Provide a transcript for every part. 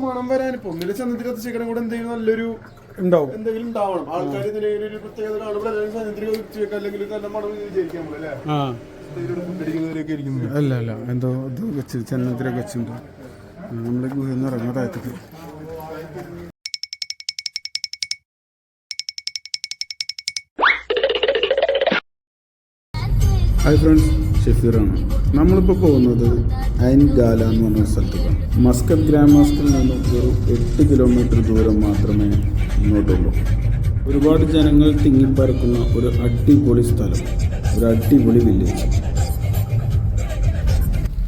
മണം വരാനിപ്പോ ഒന്നിലെ ചന്ദ്രത്തിനകത്ത് ചിക്കനും കൂടെ എന്തെങ്കിലും നല്ലൊരു ഉണ്ടാവും, എന്തെങ്കിലും ഉണ്ടാവണം. ആൾക്കാർ ഇതിനൊരു ഒരു പ്രത്യേകത കാണുമ്പോൾ ചന്ദ്രിക വെച്ച് അല്ലെങ്കിൽ നല്ല മണം വിചാരിക്കാൻ അല്ലേ? അല്ല അല്ല എന്തോ ഇത് വെച്ച് ചന്ദനത്തിലൊക്കെ വെച്ചിട്ടുണ്ട്. നമ്മളെ ഗുഹയെന്ന് ഇറങ്ങുന്ന താഴത്തേക്ക്. ഹായ് ഫ്രണ്ട്സ്, ഷെഫീറാണ്. നമ്മളിപ്പോൾ പോകുന്നത് ഐൻ ഗാല എന്ന് പറഞ്ഞ സ്ഥലത്തേക്കാണ്. മസ്കത്ത് ഗ്രാൻഡ് മാസ്കിൽ നിന്നും ഒരു 8 കിലോമീറ്റർ ദൂരം മാത്രമേ ഇങ്ങോട്ടുള്ളൂ. ഒരുപാട് ജനങ്ങൾ തിങ്ങിപ്പരക്കുന്ന ഒരു അടിപൊളി സ്ഥലം, ഒരു അടിപൊളി വില്ലേജ്.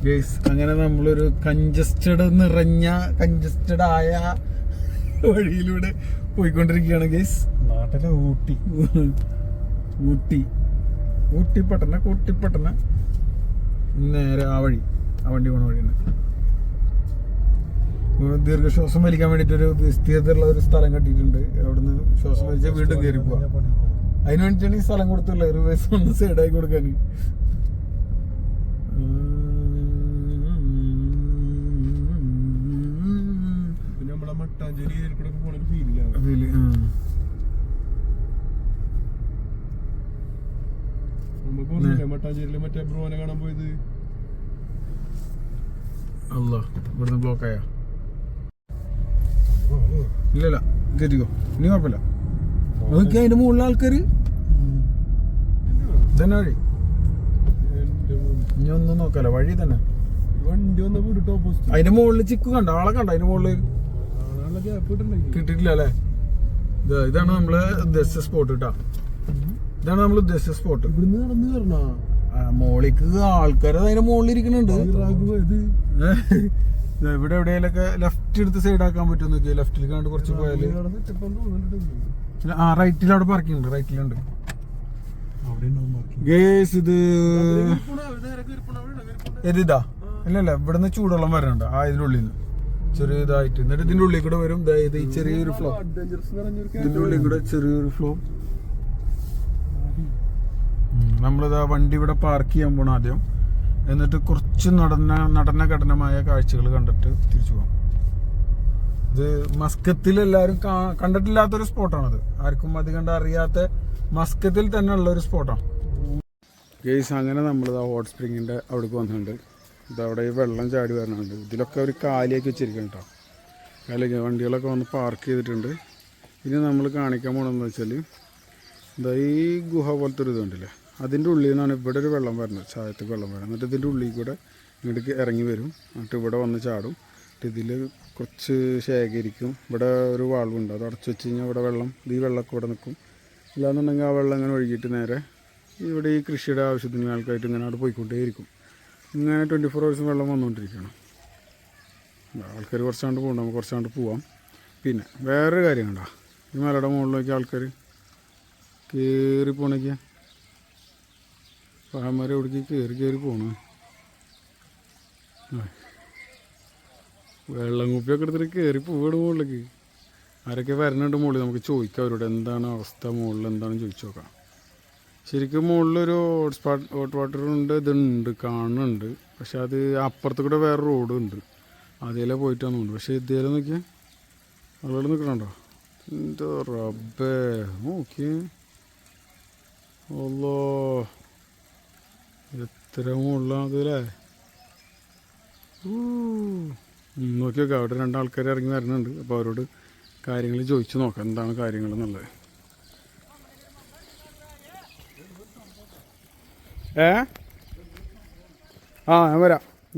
ഗൈസ്, അങ്ങനെ നമ്മളൊരു കൺജസ്റ്റഡ് ആയ വഴിയിലൂടെ പോയിക്കൊണ്ടിരിക്കുകയാണ് ഗൈസ്. നാട്ടിലെ ഊട്ടി പട്ടണ നേരെ ആ വണ്ടി പോണ വഴിയാണ്. ദീർഘശ്വാസം വലിക്കാൻ വേണ്ടിയിട്ടൊരു വിസ്തീർണമുള്ള ഒരു സ്ഥലം കട്ടിയിട്ടുണ്ട്. അവിടുന്ന് ശ്വാസം വലിച്ചാൽ വീണ്ടും കയറി പോവാം. അതിന് വേണ്ടിയിട്ടാണ് ഈ സ്ഥലം കൊടുത്തുള്ള റിവേഴ്സ് ഒന്ന് സൈഡായി കൊടുക്കാൻ. മട്ടാഞ്ചേരിയിലെ മറ്റേ ബ്രോനെ കാണാൻ പോയത്. അല്ലാ, ഇവിടുന്ന് ബ്ലോക്കായ ഇല്ലല്ല, കയറ്റിക്കോ, ഇനി കുഴപ്പമില്ല. നോക്കി അതിന്റെ മുകളിലെ ആൾക്കാര് തന്നെ വഴി. ഇനി ഒന്നും നോക്കാലോ, വഴി തന്നെ വണ്ടി വന്ന വീട് ഓപ്പോസിറ്റ്. അതിന്റെ മുകളിൽ ചിക്കു കണ്ട ആളെ കണ്ട അതിന്റെ മുകളിൽ കിട്ടിയിട്ടില്ല അല്ലേ? ഇതാണ് നമ്മള് ഉദ്ദേശിച്ച സ്പോട്ട് കേട്ടാ. ഇതാണ് നമ്മൾ ഉദ്ദേശിച്ച സ്പോട്ട്. ഇവിടുന്ന് നടന്ന് കയറണ മോളിക്ക് ആൾക്കാര് അതിന്റെ മുകളിൽ ഇരിക്കണുണ്ട്. ഇവിടെ എവിടെയൊക്കെ ലെഫ്റ്റ് എടുത്ത് സൈഡ് ആക്കാൻ പറ്റും നോക്കിയാ. ലെഫ്റ്റിൽ കണ്ട് കുറച്ച് പോയാല് റൈറ്റിൽ അവിടെ പാർക്കിംഗ് ഉണ്ട്, റൈറ്റിലുണ്ട്. ഗേസ് ഇത് ഇതാ ഇല്ലല്ല, ഇവിടുന്ന് ചൂടുവെള്ളം വരണുണ്ട് ആ ഇതിന്റെ ഉള്ളിൽ നിന്ന് ചെറിയ ഇതായിട്ട്. എന്നിട്ട് ഇതിന്റെ ഉള്ളിൽ കൂടെ വരും ഈ ചെറിയൊരു ഫ്ലോ. ഇതിന്റെ ഉള്ളിൽ കൂടെ ചെറിയൊരു ഫ്ലോ. നമ്മളിതാ വണ്ടി ഇവിടെ പാർക്ക് ചെയ്യാൻ പോണ ആദ്യം. എന്നിട്ട് കുറച്ച് നടനഘടനമായ കാഴ്ചകൾ കണ്ടിട്ട് തിരിച്ചു പോകാം. ഇത് മസ്കത്തിൽ എല്ലാവരും കണ്ടിട്ടില്ലാത്തൊരു സ്പോട്ടാണത്. ആർക്കും അധികം അറിയാത്ത മസ്കത്തിൽ തന്നെ ഉള്ള ഒരു സ്പോട്ടാണ് ഗെയ്സ്. അങ്ങനെ നമ്മളിതാ ഹോട്ട് സ്പ്രിങ്ങിൻ്റെ അവിടേക്ക് വന്നിട്ടുണ്ട്. ഇതവിടെ ഈ വെള്ളം ചാടി വരണുണ്ട്. ഇതിലൊക്കെ ഒരു കാലിയാക്കി വെച്ചിരിക്കണം കേട്ടോ. കാലിയൊക്കെ വണ്ടികളൊക്കെ വന്ന് പാർക്ക് ചെയ്തിട്ടുണ്ട്. ഇനി നമ്മൾ കാണിക്കാൻ പോകണമെന്ന് വെച്ചാൽ എന്താ ഈ ഗുഹ പോലത്തെ ഒരു ഇതുണ്ടല്ലേ, അതിൻ്റെ ഉള്ളിൽ നിന്നാണ് ഇവിടെ ഒരു വെള്ളം വരുന്നത്, ചായത്തേക്ക് വെള്ളം വരുന്നത്. എന്നിട്ട് ഇതിൻ്റെ ഉള്ളിൽ കൂടെ ഇങ്ങോട്ട് ഇറങ്ങി വരും. എന്നിട്ട് ഇവിടെ വന്ന് ചാടും. എന്നിട്ട് ഇതിൽ കുറച്ച് ശേഖരിക്കും. ഇവിടെ ഒരു വാൾവുണ്ട്, അത് അടച്ചു വെച്ച് കഴിഞ്ഞാൽ ഇവിടെ വെള്ളം, ഈ വെള്ളമൊക്കെ ഇവിടെ നിൽക്കും. ഇല്ലാന്നുണ്ടെങ്കിൽ ആ വെള്ളം ഇങ്ങനെ ഒഴുകിയിട്ട് നേരെ ഇവിടെ ഈ കൃഷിയുടെ ആവശ്യത്തിന് ആൾക്കായിട്ട് ഇങ്ങനെ അവിടെ പോയിക്കൊണ്ടേയിരിക്കും. ഇങ്ങനെ 24 hours വെള്ളം വന്നുകൊണ്ടിരിക്കണം. ആൾക്കാർ കുറച്ചാണ്ട് പോകണം, നമുക്ക് കുറച്ചാണ്ട് പോവാം. പിന്നെ വേറൊരു കാര്യം കണ്ടോ, ഈ മലയുടെ മുകളിലേക്ക് ആൾക്കാർ കയറി പോണേക്കാ. പാമ്പന്മാരെ എവിടേക്ക് കയറി പോണേ. വെള്ളം കുപ്പിയൊക്കെ എടുത്തിട്ട് കയറി പോവുകയാണ് മുകളിലേക്ക്. ആരൊക്കെ വരണുണ്ട് മുകളിൽ, നമുക്ക് ചോദിക്കാം അവരോട് എന്താണ് അവസ്ഥ, മുകളിൽ എന്താണെന്ന് ചോദിച്ചു നോക്കാം. ശരിക്കും മുകളിലൊരു ഹോട്ട് വാട്ടർ ഉണ്ട്, ഇതുണ്ട്, കാണുന്നുണ്ട്. പക്ഷെ അത് അപ്പുറത്ത് കൂടെ വേറെ റോഡുണ്ട്, അതിലെ പോയിട്ടാണ് തോന്നുന്നു. പക്ഷെ ഇതേലെ നോക്കിയാൽ ആളുകൾ നിൽക്കണുണ്ടോ? എന്താ റബ്ബേ, നോക്കിയേ അല്ലോ, എത്ര മുകളിലാണതല്ലേ. നോക്കി നോക്കാം, അവിടെ 2 ആൾക്കാർ ഇറങ്ങി വരുന്നുണ്ട്. അപ്പോൾ അവരോട് കാര്യങ്ങൾ ചോദിച്ചു നോക്കാം, എന്താണ് കാര്യങ്ങൾ എന്നുള്ളത്.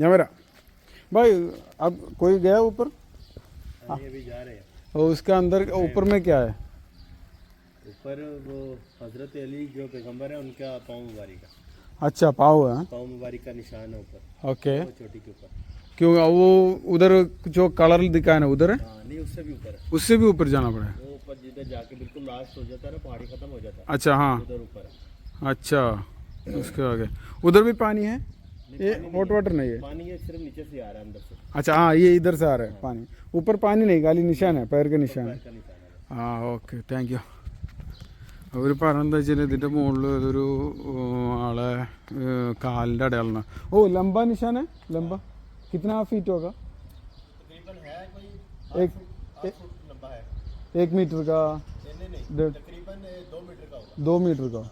ഞാൻ വരാം भाई. अब कोई गया ऊपर? अभी जा रहे हैं. और उसका अंदर ऊपर में क्या है? ऊपर वो हजरत अली जो पैगंबर है उनका पाँव मुबारक का. अच्छा, पाँव है, पाँव मुबारक का निशान है ऊपर. ओके. चोटी के ऊपर. क्यों वो उधर जो कलर दिखाया ना उधर है? नहीं, उससे भी ऊपर है. उससे भी ऊपर जाना पड़ेगा. वो ऊपर जिधर जाके बिल्कुल लास्ट हो जाता है ना, पहाड़ी खत्म हो जाता है. अच्छा, हाँ, उधर ऊपर है. अच्छा, उसके आगे उधर भी पानी है? ये हॉट वाटर नहीं है? पानी ये सिर्फ नीचे से आ रहा है, अंदर से. अच्छा, हाँ, ये इधर से आ रहा है पानी. ऊपर पानी नहीं, खाली निशान है, पैर का निशान है. का निशान है. हाँ, ओके, താങ്ക് യു. അവർ പറഞ്ഞെന്താ വെച്ചാൽ ഇതിൻ്റെ മുകളിൽ ഇതൊരു ആളെ കാലിൻ്റെ അടയാളമാണ്. ഓ, ലംബ നിശാൻ है, लंबा कितना फीट होगा? तकरीबन है कोई एक 1 मीटर का तकरीबन 2 मीटर का होगा 2 मीटर का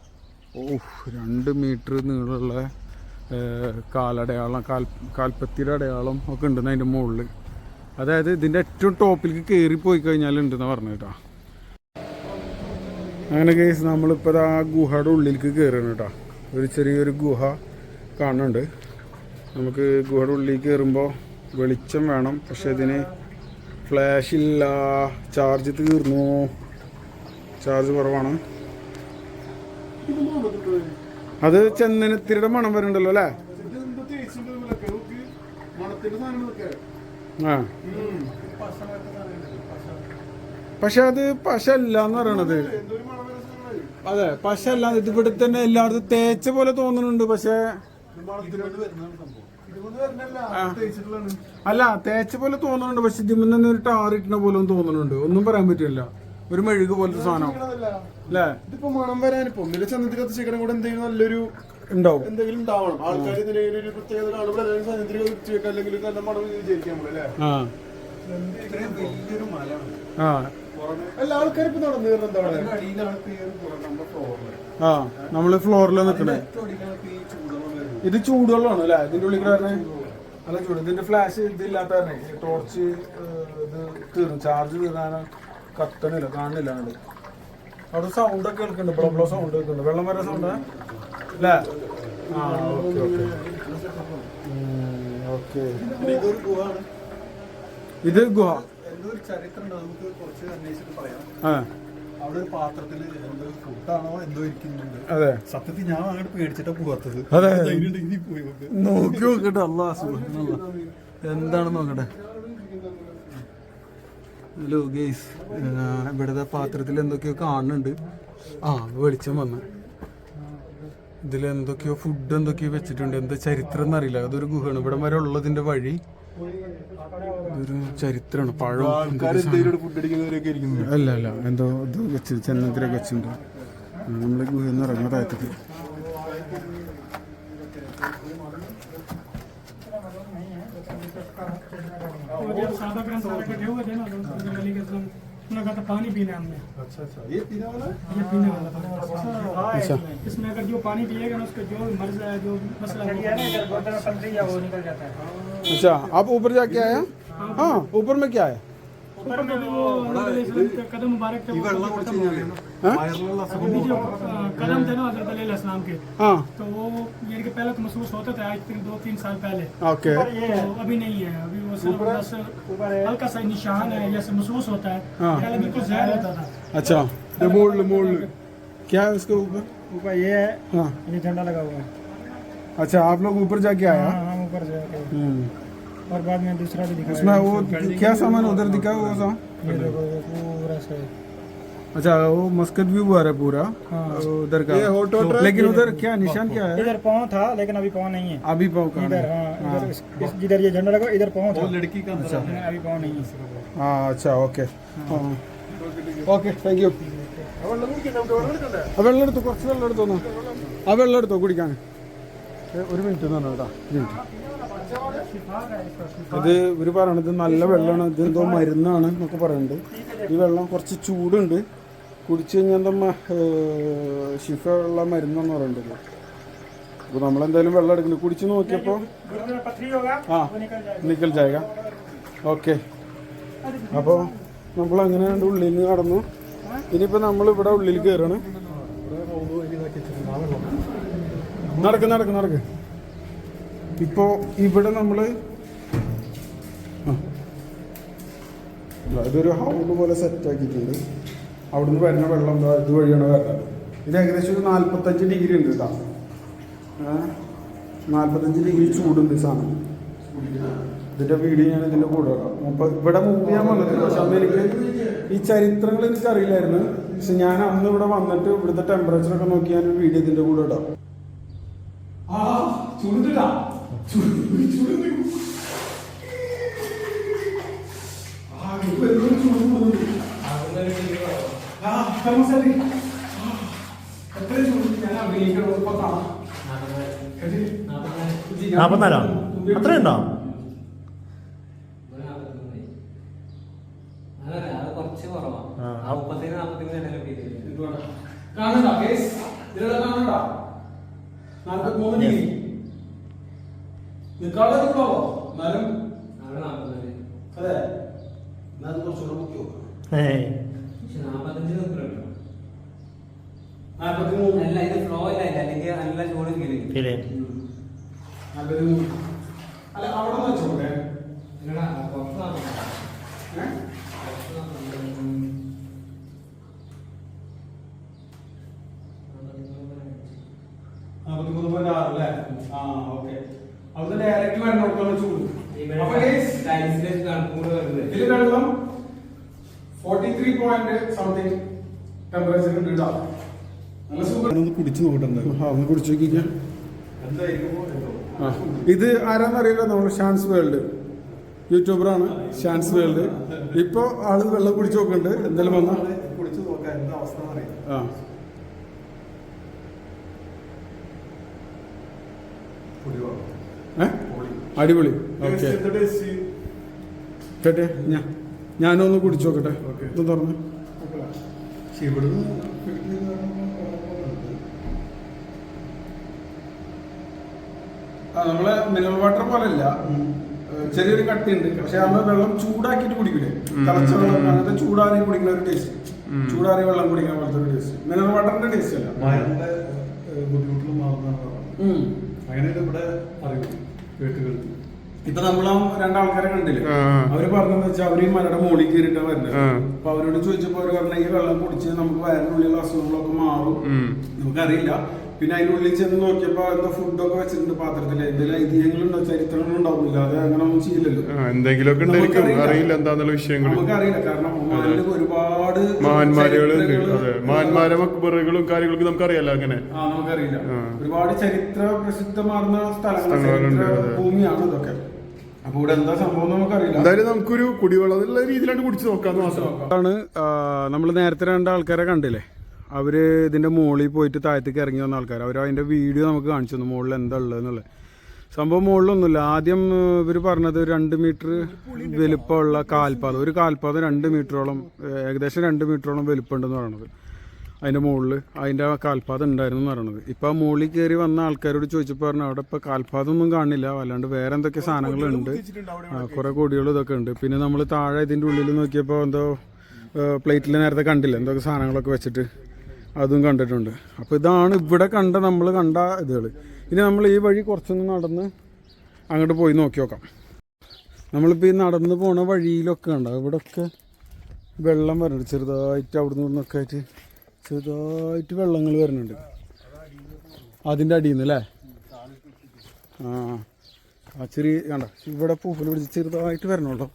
ഓഹ് 2 മീറ്റർ നീളമുള്ള കാലടയാളം കാൽപ്പത്തിയുടെ അടയാളം ഒക്കെ ഉണ്ടെന്ന് അതിൻ്റെ മുകളിൽ. അതായത് ഇതിൻ്റെ ഏറ്റവും ടോപ്പിലേക്ക് കയറിപ്പോയി കഴിഞ്ഞാൽ ഉണ്ടെന്ന് പറഞ്ഞു കേട്ടോ. അങ്ങനെ കേസ് നമ്മളിപ്പോൾ ആ ഗുഹയുടെ ഉള്ളിലേക്ക് കയറണം കേട്ടോ. ഒരു ചെറിയൊരു ഗുഹ കാണുന്നുണ്ട്. നമുക്ക് ഗുഹയുടെ ഉള്ളിൽ കയറുമ്പോൾ വെളിച്ചം വേണം. പക്ഷെ ഇതിന് ഫ്ലാഷ് ഇല്ല, ചാർജ് തീർന്നു, ചാർജ് കുറവാണ്. അത് ചന്ദനത്തിരിയുടെ മണം വരുന്നുണ്ടല്ലോ അല്ലേ? ആ പക്ഷെ അത് പശ അല്ല എന്ന് പറയണത്. അതെ പശ അല്ല, ഇത് ഇവിടെ തന്നെ എല്ലായിടത്തും തേച്ച പോലെ തോന്നുന്നുണ്ട്. പക്ഷെ അല്ല തേച്ച പോലെ തോന്നുന്നുണ്ട്. പക്ഷെ ഇതിൽ തന്നെ ഒരു ടാറിട്ടുന്ന പോലെ തോന്നുന്നുണ്ട്. ഒന്നും പറയാൻ പറ്റില്ല. ഒരു മെഴുക് പോലത്തെ സാധനം അല്ലേ? ഇതിപ്പോ മണം വരാനിപ്പോ ഒന്നില്ല ചന്ദ്രത്തിൽ കത്തിച്ചേക്കണം കൂടെ എന്തെങ്കിലും നല്ലൊരു ഉണ്ടാവും, എന്തെങ്കിലും ഉണ്ടാവണം. ആൾക്കാർ ഇതിനൊരു ഒരു പ്രത്യേകത കാണുമ്പോൾ ചന്ദ്രത്തിൽ കത്തിച്ചേക്കാം, അല്ലെങ്കിൽ നല്ല മണം വിചാരിക്കാൻ പോലെ അല്ല. ആൾക്കാർ ഇപ്പൊ നടന്നു എന്താണ് നമ്മള് ഫ്ലോറിൽ നിൽക്കണേ. ഇത് ചൂടുവെള്ളമാണ് അല്ലേ ഇതിന്റെ ഉള്ളിൽ വരണേ? അല്ല ചൂട്. ഇതിന്റെ ഫ്ലാഷ് ഇതില്ലാത്ത ടോർച്ച് ഇത് തീർന്നു, ചാർജ് തീർന്നാണ് കത്തണില്ല, കാണുന്നില്ല. അങ്ങോട്ട് അവിടെ സൗണ്ട് ഒക്കെ കേൾക്കുന്നുണ്ട്, ബ്ലോ സൗണ്ട് കേൾക്കുന്നുണ്ട്, വെള്ളം വരാൻ സൗണ്ട് അല്ലേ? ആ ഓക്കെ ഓക്കെ ഓക്കെ. ഇതൊരു ഗുഹയാണ്. ഇത് ഗുഹ എന്തോ ഒരു ചരിത്രം നമുക്ക് കുറച്ച് അന്വേഷിച്ചിട്ട് പറയാം. അവിടെ ഒരു പാത്രത്തില് എന്തോ ഫുഡാണോ എന്തോ ഇരിക്കുന്നുണ്ട്. അതെ സത്യത്തിൽ ഞാൻ അങ്ങോട്ട് പേടിച്ചിട്ടാ പോവാത്തത്. അതെ പോയി നോക്കി നോക്കട്ടെ. എന്താണ് നോക്കട്ടെ. ഹലോ ഗെയ്സ്, ഇവിടുത്തെ പാത്രത്തിൽ എന്തൊക്കെയോ കാണുന്നുണ്ട്. ആ വെളിച്ചം വന്ന് ഇതിലെന്തൊക്കെയോ ഫുഡ് എന്തൊക്കെയോ വെച്ചിട്ടുണ്ട്. എന്താ ചരിത്രം എന്നറിയില്ല. അതൊരു ഗുഹയാണ്. ഇവിടെ വരെ ഉള്ളതിന്റെ വഴി ഇതൊരു ചരിത്രമാണ്. പഴം അല്ല അല്ല എന്തോ ഇത് വെച്ച് ചന്ദനത്തിലൊക്കെ വെച്ചിട്ടുണ്ട്. നമ്മൾ ഗുഹയെന്ന് ഇറങ്ങുന്ന താഴത്തേക്ക്. सादा ग्राम सारा इकट्ठे हुए थे ना, तो गली के तुम उन्होंने कहा था पानी पीना है हमने। अच्छा ये पीने वाला है? ये पीने वाला था। अच्छा इसमें अगर जो पानी पिएगा ना उसका जो मर्ज है, जो मसला है वो निकल जाता है। अच्छा आप ऊपर जाके आया? हाँ ऊपर में क्या है? ऊपर में भी वो कदम मुबारक थे, अभी जो कदम थे ना हज़रत अली अलैहिस्सलाम के, हाँ तो वो यानी कि पहले तो महसूस होता था, आज 2-3 साल पहले। ओके तो अभी नहीं है, अभी वो सिर्फ बस हल्का सा निशान है, जैसे महसूस होता है। हाँ। पहले बिल्कुल जहर होता था। अच्छा ये मोड़ क्या है उसके ऊपर? ऊपर ये है, हाँ ये झंडा लगा हुआ है। अच्छा आप लोग ऊपर जाके आया? हाँ ऊपर जाके, और बाद में दूसरा भी दिखा। उसमें वो क्या सामान उधर दिखा वो सा? ये देखो ये पूरा से। अच्छा वो मस्कत भी हुआ है पूरा उधर का, लेकिन उधर क्या निशान क्या है? इधर पाँव था लेकिन अभी पाँव नहीं है। अभी पाँव का इधर हाँ, जिधर ये झंडा लगा इधर पाँव था। लड़की का अच्छा अभी पाँव नहीं है। हाँ अच्छा ओके ഓക്കെ താങ്ക് യു. വെള്ളം എടുത്തു, കുറച്ച് വെള്ളം എടുത്തോന്നു. ആ വെള്ളം എടുത്തോ കുടിക്കാൻ. ഒരു മിനിറ്റ് തന്നെ കേട്ടോ, ഒരു മിനിറ്റ്. ഇത് ഇവർ പറയണത് നല്ല വെള്ളമാണ്, ഇത് എന്തോ മരുന്നാണ് എന്നൊക്കെ പറയുന്നുണ്ട്. ഈ വെള്ളം കുറച്ച് ചൂടുണ്ട്, കുടിച്ചു കഴിഞ്ഞാൽ എന്താ ഷിഫ ഉള്ള മരുന്നെന്ന് പറയുന്നത്. അപ്പോൾ നമ്മളെന്തായാലും വെള്ളം എടുക്കുന്നു. കുടിച്ച് നോക്കിയപ്പോൾ ആ നിക്കൽ ജായക. ഓക്കെ അപ്പോൾ നമ്മളങ്ങനെ ഉള്ളിൽ നിന്ന് കടന്നു. ഇനിയിപ്പോൾ നമ്മളിവിടെ ഉള്ളിൽ കയറാണ്. നടക്ക്. ഇപ്പോൾ ഇവിടെ നമ്മൾ ഇതൊരു ഹൗണ്ട് പോലെ സെറ്റാക്കിയിട്ടുണ്ട്. അവിടുന്ന് വരുന്ന വെള്ളം എന്താ ഇതുവഴിയാണ് വരുന്നത്. ഇത് ഏകദേശം ഒരു 45 ഡിഗ്രി ഉണ്ട് കേട്ടോ. 45 ഡിഗ്രി ചൂടുണ്ട് സാധനം. ഇതിൻ്റെ വീഡിയോ ഞാൻ ഇതിൻ്റെ കൂടെ ഇടാം. അപ്പോൾ ഇവിടെ മൂവ് ചെയ്യാൻ വന്നിട്ടില്ല, പക്ഷെ അന്ന് എനിക്ക് ഈ ചരിത്രങ്ങൾ എനിക്കറിയില്ലായിരുന്നു. പക്ഷെ ഞാൻ അന്ന് ഇവിടെ വന്നിട്ട് ഇവിടുത്തെ ടെമ്പറേച്ചറൊക്കെ നോക്കി ഞാൻ വീഡിയോ ഇതിൻ്റെ കൂടെ ഇടാം. നാൽപ്പത്തിനാലോ അത്രയുണ്ടോ? കുറച്ച് കുറവാണ്. ആ 30-40 ഇടയിലൊക്കെ ഇരിക്കുന്നത്. കാണണ്ട കേസ് ഇതിലുള്ള കാണണ്ട 43 ഡിഗ്രി നിക്കാളോ എന്നാലും അവിടെ 44. അതെ എന്നാൽ കുറച്ചുകൂടെ മുക്കി നോക്കാം. 45 നിൽക്കുന്നുണ്ടോ? 43 അല്ല, ഇത് ഫ്ലോ ഇല്ല, അല്ലെങ്കിൽ നല്ല ചൂട് ഫീൽ നല്ലൊരു അല്ല അവിടെ നിന്ന് വെച്ചോട്ടെ. കുറച്ച് നോക്കാം. 43.6 അല്ലേ? ആ ഓക്കെ. അവിടുന്ന് ഡയറക്റ്റ് വരണോടത്തോളം ചൂട്. അപ്പൊ ഇതിൽ വെള്ളം 43 പോയിന്റ് സംതിങ് ടെമ്പറേച്ചർ ഉണ്ട് കേട്ടോ. നല്ല സുഖം. ഒന്ന് കുടിച്ചു നോക്കട്ടെ. ഒന്ന് കുടിച്ചു നോക്കിക്കാം. ഇത് ആരാന്നറിയില്ല, നമ്മൾ ഷാൻസ് വേൾഡ് യൂട്യൂബറാണ് ഷാൻസ് വേൾഡ്. ഇപ്പൊ ആള് വെള്ളം കുടിച്ചു നോക്കുന്നുണ്ട്. എന്തായാലും വന്ന കുടിച്ചു നോക്കാം എന്താ അവസ്ഥ അറിയാം. ആ അടിപൊളി. ഓക്കെ കേട്ടെ, ഞാനൊന്ന് കുടിച്ചു നോക്കട്ടെ. ഒന്ന് തുറന്ന് ഇവിടുന്ന് നമ്മളെ മിനറൽ വാട്ടർ പോലല്ല, ചെറിയൊരു കട്ടിയുണ്ട്. പക്ഷെ നമ്മൾ വെള്ളം ചൂടാക്കിയിട്ട് കുടിക്കില്ലേ, തിളച്ച വെള്ളം അങ്ങനത്തെ ചൂടാറി കുടിക്കുന്ന ഒരു ടേസ്റ്റ്, ചൂടാറി വെള്ളം കുടിക്കുന്ന പോലത്തെ ഒരു ടേസ്റ്റ്. മിനറൽ വാട്ടറിന്റെ ടേസ്റ്റ് അല്ല. മഴയുടെ ബുദ്ധിമുട്ടുകൾ മാറുന്നതാണ്. അങ്ങനെ ഇവിടെ അറിയും കേട്ടുകേൾക്കും. ഇപ്പൊ നമ്മളാ രണ്ടാൾക്കാരെ കണ്ടില്ലേ, അവര് പറഞ്ഞെന്ന് വെച്ചാൽ അവര് ഈ മലയുടെ മുകളിൽ കയറിയിട്ടാ വരുന്നത്. അപ്പൊ അവരോട് ചോദിച്ചപ്പോ അവര് പറഞ്ഞ ഈ വെള്ളം കുടിച്ച് നമുക്ക് വയറിനുള്ളിലുള്ള അസുഖങ്ങളൊക്കെ മാറും. നമുക്കറിയില്ല. പിന്നെ അതിന്റെ ഉള്ളിൽ ചെന്ന് നോക്കിയപ്പോ എന്താ ഫുഡൊക്കെ വെച്ചിട്ടുണ്ട് പാത്രത്തില്. എന്തെങ്കിലും ഐതിഹ്യങ്ങളുണ്ടോ ചരിത്രങ്ങളും ഉണ്ടാവില്ല, അത് അങ്ങനെ ഒന്നും ചെയ്യില്ലല്ലോ. എന്തെങ്കിലുമൊക്കെ അറിയില്ല എന്താന്നുള്ള വിഷയങ്ങൾ നമുക്കറിയില്ല. കാരണം ഒരുപാട് മാന്മാരെ മക്ബറുകളും കാര്യങ്ങളൊക്കെ നമുക്കറിയാലോ. അങ്ങനെ നമുക്കറിയില്ല. ഒരുപാട് ചരിത്ര പ്രസിദ്ധമാർന്ന സ്ഥലങ്ങൾ, ഭൂമിയാണ് ഇതൊക്കെ. അപ്പൊ ഇവിടെ എന്താ സംഭവം നമുക്കറിയില്ല. എന്തായാലും നമുക്കൊരു കുടിവെള്ളത്തിലുള്ള രീതിയിലാണ് കുടിച്ചു നോക്കാന്ന് മാത്രമാണ്. നമ്മൾ നേരത്തെ രണ്ടാൾക്കാരെ കണ്ടില്ലേ, അവര് ഇതിന്റെ മുകളിൽ പോയിട്ട് താഴത്തേക്ക് ഇറങ്ങി വന്ന ആൾക്കാർ. അവർ അതിന്റെ വീഡിയോ നമുക്ക് കാണിച്ചു തന്നു മുകളിൽ എന്താ ഉള്ളതെന്നുള്ളത്. സംഭവം മുകളിലൊന്നുമില്ല. ആദ്യം ഇവർ പറഞ്ഞത് 2 മീറ്റർ വലുപ്പമുള്ള കാൽപാദം, ഒരു കാൽപാദം 2 മീറ്ററോളം, ഏകദേശം 2 മീറ്ററോളം വലുപ്പമുണ്ടെന്ന് പറയണത്. അതിന്റെ മുകളിൽ അതിന്റെ കാൽപാദം ഉണ്ടായിരുന്നു എന്ന് പറയണത്. ഇപ്പൊ മുകളിൽ കയറി വന്ന ആൾക്കാരോട് ചോദിച്ചപ്പോൾ പറഞ്ഞു അവിടെ ഇപ്പൊ കാൽപാദം ഒന്നും കാണില്ല, വല്ലാണ്ട് വേറെ എന്തൊക്കെ സാധനങ്ങളുണ്ട്, കുറെ കൊടികളും ഇതൊക്കെ ഉണ്ട്. പിന്നെ നമ്മൾ താഴെ ഇതിന്റെ ഉള്ളിൽ നോക്കിയപ്പോൾ എന്തോ പ്ലേറ്റിൽ നേരത്തെ കണ്ടില്ല, എന്തൊക്കെ സാധനങ്ങളൊക്കെ വെച്ചിട്ട് അതും കണ്ടിട്ടുണ്ട്. അപ്പോൾ ഇതാണ് ഇവിടെ നമ്മൾ കണ്ട ഇതുകൾ. ഇനി നമ്മൾ ഈ വഴി കുറച്ചൊന്ന് നടന്ന് അങ്ങോട്ട് പോയി നോക്കി നോക്കാം. നമ്മളിപ്പോൾ ഈ നടന്ന് പോണ വഴിയിലൊക്കെ ഉണ്ടാവും ഇവിടെയൊക്കെ വെള്ളം വരുന്നുണ്ട് ചെറുതായിട്ട്. അവിടുന്ന് ഇവിടുന്നൊക്കെ ആയിട്ട് ചെറുതായിട്ട് വെള്ളങ്ങൾ വരുന്നുണ്ട് അതിൻ്റെ അടിയിൽ നിന്ന് അല്ലേ. ആ ചെറിയ കണ്ട ഇവിടെ പൂപ്പൽ പിടിച്ച് ചെറുതായിട്ട് വരണുള്ളൂ.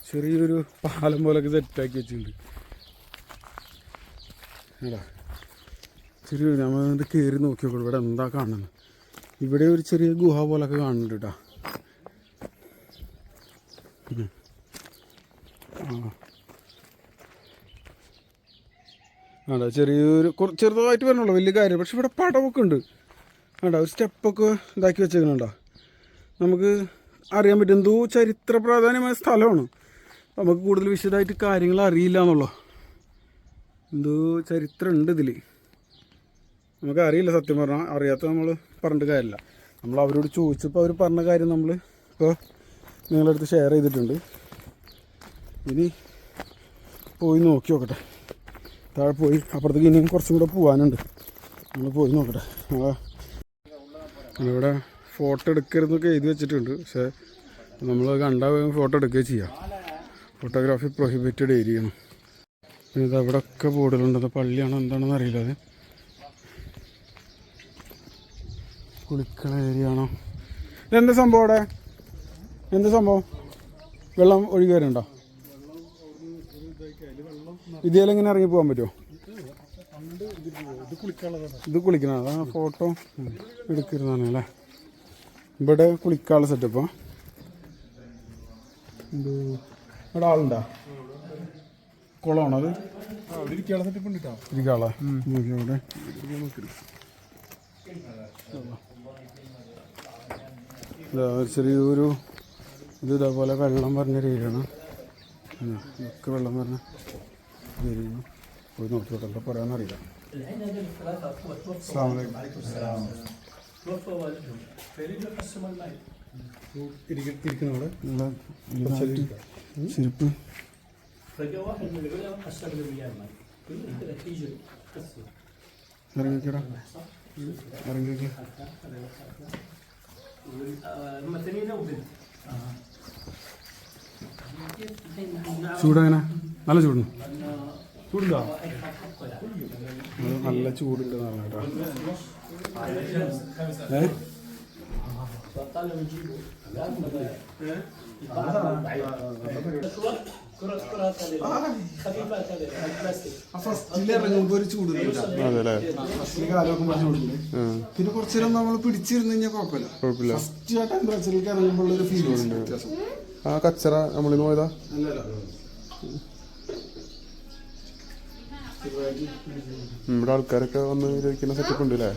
ചെറിയൊരു പാലം പോലൊക്കെ സെറ്റാക്കി വെച്ചിട്ടുണ്ട്. അല്ല ചെറിയ നമ്മൾ കയറി നോക്കി നോക്കണം ഇവിടെ എന്താ കാണുന്നത്. ഇവിടെ ഒരു ചെറിയ ഗുഹ പോലൊക്കെ കാണുന്നുണ്ട് കേട്ടോ. ആടാ ചെറിയൊരു ചെറുതായിട്ട് വരണുള്ളൂ, വലിയ കാര്യം. പക്ഷെ ഇവിടെ പടമൊക്കെ ഉണ്ട് ആടാ, ഒരു സ്റ്റെപ്പൊക്കെ ഇതാക്കി വെച്ചേക്കണുണ്ടോ. നമുക്ക് അറിയാൻ പറ്റും എന്തോ ചരിത്ര പ്രാധാന്യമായ സ്ഥലമാണ്. നമുക്ക് കൂടുതൽ വിശദമായിട്ട് കാര്യങ്ങൾ അറിയില്ല എന്നുള്ളൂ. എന്തോ ചരിത്രം ഉണ്ട് ഇതിൽ, നമുക്കറിയില്ല. സത്യം പറഞ്ഞാൽ അറിയാത്ത നമ്മൾ പറഞ്ഞിട്ട് കാര്യമില്ല. നമ്മൾ അവരോട് ചോദിച്ചപ്പോൾ അവർ പറഞ്ഞ കാര്യം നമ്മൾ ഇപ്പോൾ നിങ്ങളുടെ അടുത്ത് ഷെയർ ചെയ്തിട്ടുണ്ട്. ഇനി പോയി നോക്കി നോക്കട്ടെ. താഴെ പോയി അപ്പുറത്തേക്ക് ഇനിയും കുറച്ചും കൂടെ പോകാനുണ്ട്. നമ്മൾ പോയി നോക്കട്ടെ. ഇവിടെ ഫോട്ടോ എടുക്കരുതെന്നൊക്കെ എഴുതി വെച്ചിട്ടുണ്ട്. പക്ഷേ നമ്മൾ കണ്ട ഫോട്ടോ എടുക്കുകയും ചെയ്യാം. ഫോട്ടോഗ്രാഫി പ്രൊഹിബിറ്റഡ് ഏരിയയാണ്. പിന്നെ ഇത് അവിടെ ഒക്കെ ബോർഡിലുണ്ട്. പള്ളിയാണോ എന്താണെന്ന് അറിയില്ല. അത് കുളിക്കണ ഏരിയ ആണോ? ഇതെന്താ സംഭവം അവിടെ? എന്താ സംഭവം? വെള്ളം ഒഴുകി വരുന്നുണ്ടോ? ഇതിലെങ്ങനെ ഇറങ്ങി പോകാൻ പറ്റുമോ? ഇത് കുളിക്കണ അതാ ഫോട്ടോ എടുക്കരുതാണ് അല്ലേ. ഇവിടെ കുളിക്കാനുള്ള സെറ്റപ്പാ. ഇവിടെ ആളുണ്ടോ? കുളമാണോ അത്? ഇരിക്കാളാ ഇവിടെ ചെറിയൊരു ഇത് ഇതേപോലെ വെള്ളം പറഞ്ഞ രീതിയാണ്. ഇതൊക്കെ വെള്ളം പറഞ്ഞ വരുന്നു. പോയി നോക്കിയോട്ടെ എന്താ പറയാന്നറിയില്ല. ഇരിക്കുന്നവിടെ ചെരുപ്പ് ഇറങ്ങിക്കടാ ഇറങ്ങിക്ക. ചൂടെങ്ങനെ? നല്ല ചൂടുന്നു. ചൂടുണ്ടോ? നല്ല ചൂടുണ്ട് കേട്ടോ. ഫസ്റ്റിലിറങ്ങുമ്പോ ഒരു ചൂട്, ഫസ്റ്റിൽ കാലൊക്കെ ചൂടില്ല. പിന്നെ കുറച്ചു നേരം നമ്മൾ പിടിച്ചിരുന്ന് കഴിഞ്ഞാൽ കുഴപ്പമില്ല. ഫസ്റ്റ് ആ ടെമ്പറേച്ചറിലേക്ക് ഇറങ്ങുമ്പോൾ ഒരു ഫീൽ വ്യത്യാസം. ആ കച്ചറ നമ്മളിന്ന് പോയതാ. ഇവിടെ ആൾക്കാരൊക്കെ വന്ന് ഇരിക്കുന്ന സെറ്റപ്പ് ഉണ്ട് അല്ലേ?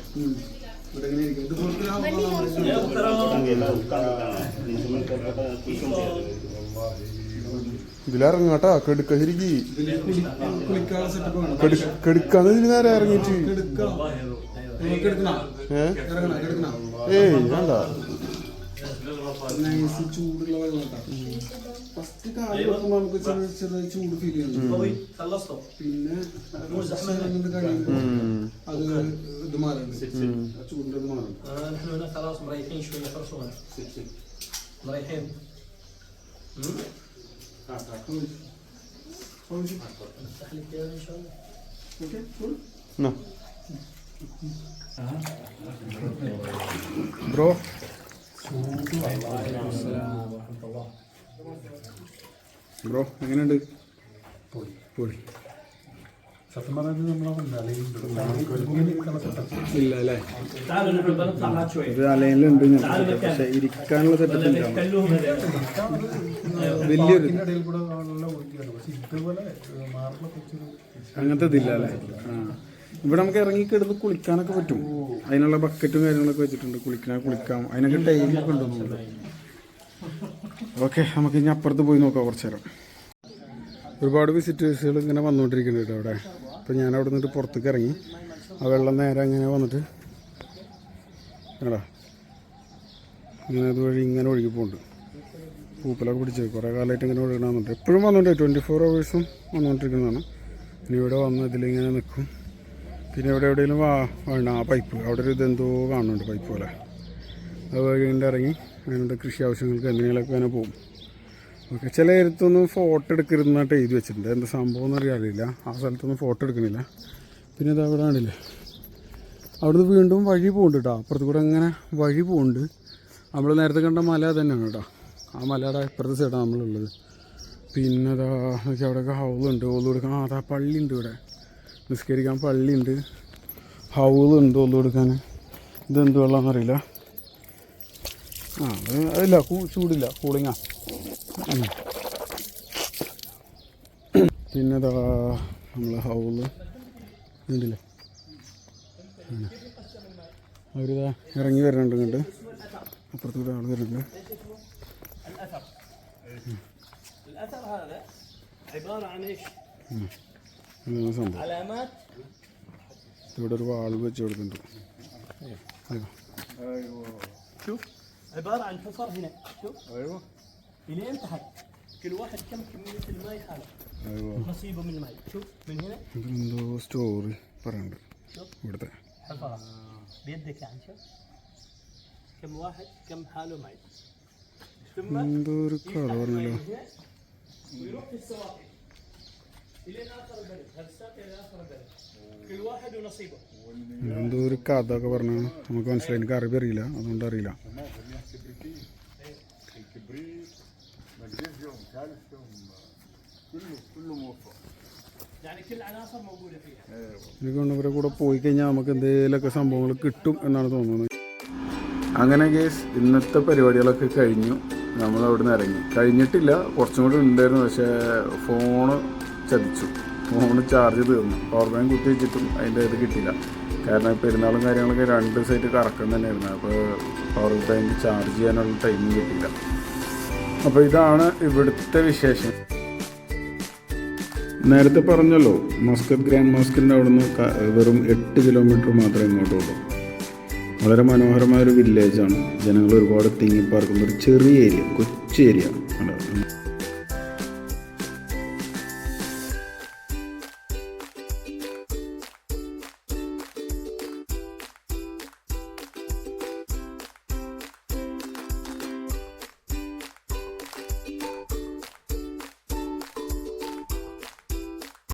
ഇതിലിറങ്ങാട്ടാ കെടുക്ക ശരിക്ക് കെടുക്കാന്ന് ഇതിന് നേരെ ഇറങ്ങിട്ട്. ഏയ് വേണ്ട, ചൂടുള്ള വെള്ളം. ഫസ്റ്റ് കാലം നമുക്ക് ചെറിയ ചൂട് ഫീൽ ചെയ്യുന്നു. പിന്നെ അത് ഇത് മാറുന്നുണ്ട്, ചൂടിന്റെ ഇത് മാറും. ബ്രോ ബ്രോ എങ്ങനെയുണ്ട്? പൊളി. സത്യം പറഞ്ഞത് നമ്മളെ ഇല്ല അല്ലേ? ഒരു അലയിലുണ്ട്, പക്ഷെ ഇരിക്കാനുള്ള സെറ്റപ്പ് വലിയൊരു ഇടയിൽ കൂടെ നല്ല ഒഴുകിയാണ്. പക്ഷെ ഇതുപോലെ അങ്ങനത്തെ ഇതില്ല അല്ലേ? ആ, ഇവിടെ നമുക്ക് ഇറങ്ങിക്കിടന്ന് കുളിക്കാനൊക്കെ പറ്റും. അതിനുള്ള ബക്കറ്റും കാര്യങ്ങളൊക്കെ വെച്ചിട്ടുണ്ട്. കുളിക്കാം, അതിനൊക്കെ ടൈമൊക്കെ ഉണ്ടെന്നുണ്ട്. ഓക്കെ, നമുക്ക് ഇനി അപ്പുറത്ത് പോയി നോക്കാം കുറച്ച് നേരം. ഒരുപാട് വിസിറ്റേഴ്സുകൾ ഇങ്ങനെ വന്നുകൊണ്ടിരിക്കുന്നുണ്ട് കേട്ടോ അവിടെ. അപ്പോൾ ഞാൻ അവിടെ നിന്നിട്ട് പുറത്തേക്ക് ഇറങ്ങി. ആ വെള്ളം നേരെ അങ്ങനെ വന്നിട്ട് എടാ ഇങ്ങനെ അതുവഴി ഇങ്ങനെ ഒഴുകി പോകുന്നുണ്ട്. പൂപ്പലൊക്കെ പിടിച്ച് കുറേ കാലമായിട്ട് ഇങ്ങനെ ഒഴുകണമെന്നുണ്ട്. എപ്പോഴും വന്നുകൊണ്ട് 24 hours വന്നുകൊണ്ടിരിക്കുന്നതാണ്. ഇനി ഇവിടെ വന്ന് ഇതിലിങ്ങനെ നിൽക്കും. പിന്നെ ഇവിടെ എവിടെയെങ്കിലും വേണം ആ പൈപ്പ്, അവിടെ ഒരു ഇതെന്തോ കാണുന്നുണ്ട് പൈപ്പ് പോലെ. അത് വഴികൊണ്ട് ഇറങ്ങി അതിനുണ്ട് കൃഷി ആവശ്യങ്ങൾക്ക് എന്തെങ്കിലുമൊക്കെ അങ്ങനെ പോകും. ഓക്കെ, ചില നേരത്തൊന്നും ഫോട്ടോ എടുക്കരുതെന്നായിട്ട് എഴുതി വെച്ചിട്ടുണ്ട്. എന്താ സംഭവം എന്ന് അറിയില്ല. ആ സ്ഥലത്തൊന്നും ഫോട്ടോ എടുക്കണില്ല. പിന്നെ ഇത് അവിടെ ആണില്ലേ, അവിടുന്ന് വീണ്ടും വഴി പോകുന്നുണ്ട് കേട്ടോ. അപ്പുറത്ത് കൂടെ അങ്ങനെ വഴി പോകുന്നുണ്ട്. നമ്മൾ നേരത്തെ കണ്ട മല തന്നെയാണ് കേട്ടോ. ആ മലയുടെ ഇപ്പുറത്തെ സൈഡാണ് നമ്മളുള്ളത്. പിന്നെ അതാ നോക്കി അവിടെയൊക്കെ ഹൗളുണ്ട്, ഓല് കൊടുക്കാൻ. അതാ പള്ളിയുണ്ട് ഇവിടെ, നിസ്കരിക്കാൻ പള്ളിയുണ്ട്, ഹൗളുണ്ട് ഓല് കൊടുക്കാൻ. ഇതെന്ത് വെള്ളമെന്നറിയില്ല. ആ അതില്ല, ചൂടില്ല, കൂളിങ്ങാ. പിന്നെ അതാ നമ്മൾ ഹൗള് ഉണ്ടല്ലേ, അവരിതാ ഇറങ്ങി വരുന്നുണ്ട്. ഇങ്ങോട്ട് അപ്പുറത്തൂടെ ആൾ വരുന്നുണ്ട്. സംഭവം ഇവിടെ ഒരു വാൾ വെച്ച് കൊടുക്കുന്നുണ്ട്. عبارة عن حفر هنا شوف ايوه الين تحت كل واحد كم كمية الماء حاله ايوه نصيبه من الماء شوف من هنا എന്തോ സ്റ്റോറി പറയുന്നുണ്ട് ഇവിടുത്തെ. حفرة بيدك يعني شوف كم واحد كم حاله معي ثم എന്തോ ഒരു കഥ പറഞ്ഞല്ലോ. ويروح في السواقي الين اخر البلد هالساقي الى اخر البلد كل واحد ونصيبه. എന്തോ ഒരു കഥ ഒക്കെ പറഞ്ഞു, നമുക്ക് മനസ്സിലായി. എനിക്ക് അറിവ് അറിയില്ല, അതുകൊണ്ട് അറിയില്ല. എനിക്ക് ഇവരെ കൂടെ പോയി കഴിഞ്ഞാൽ നമുക്ക് എന്തെങ്കിലുമൊക്കെ സംഭവങ്ങൾ കിട്ടും എന്നാണ് തോന്നുന്നത്. അങ്ങനെ കേസ് ഇന്നത്തെ പരിപാടികളൊക്കെ കഴിഞ്ഞു. നമ്മൾ അവിടെ നിന്ന് ഇറങ്ങി. കഴിഞ്ഞിട്ടില്ല, കുറച്ചും കൂടി ഉണ്ടായിരുന്നു. പക്ഷേ ഫോണ് ചതിച്ചു. ഫോണ് ചാർജ് തീർന്നു. പവർ ബാങ്ക് കുത്തി വെച്ചിട്ടും അതിൻ്റെ ഇത് കിട്ടിയില്ല. കാരണം പെരുന്നാളും കാര്യങ്ങളൊക്കെ 2 സൈറ്റ് കറക്കം തന്നെയായിരുന്നു. അപ്പോൾ പവർ ബാങ്ക് ചാർജ് ചെയ്യാനുള്ള ടൈമും കിട്ടിയില്ല. അപ്പോൾ ഇതാണ് ഇവിടുത്തെ വിശേഷം. നേരത്തെ പറഞ്ഞല്ലോ മസ്കത്ത് ഗ്രാൻഡ് മോസ്കിൻ്റെ അവിടുന്ന് വെറും 8 കിലോമീറ്റർ മാത്രമേ ഇങ്ങോട്ടുള്ളൂ. വളരെ മനോഹരമായൊരു വില്ലേജാണ്. ജനങ്ങൾ ഒരുപാട് തിങ്ങിപ്പാർക്കുന്ന ഒരു ചെറിയ ഏരിയ, കൊച്ചു ഏരിയ.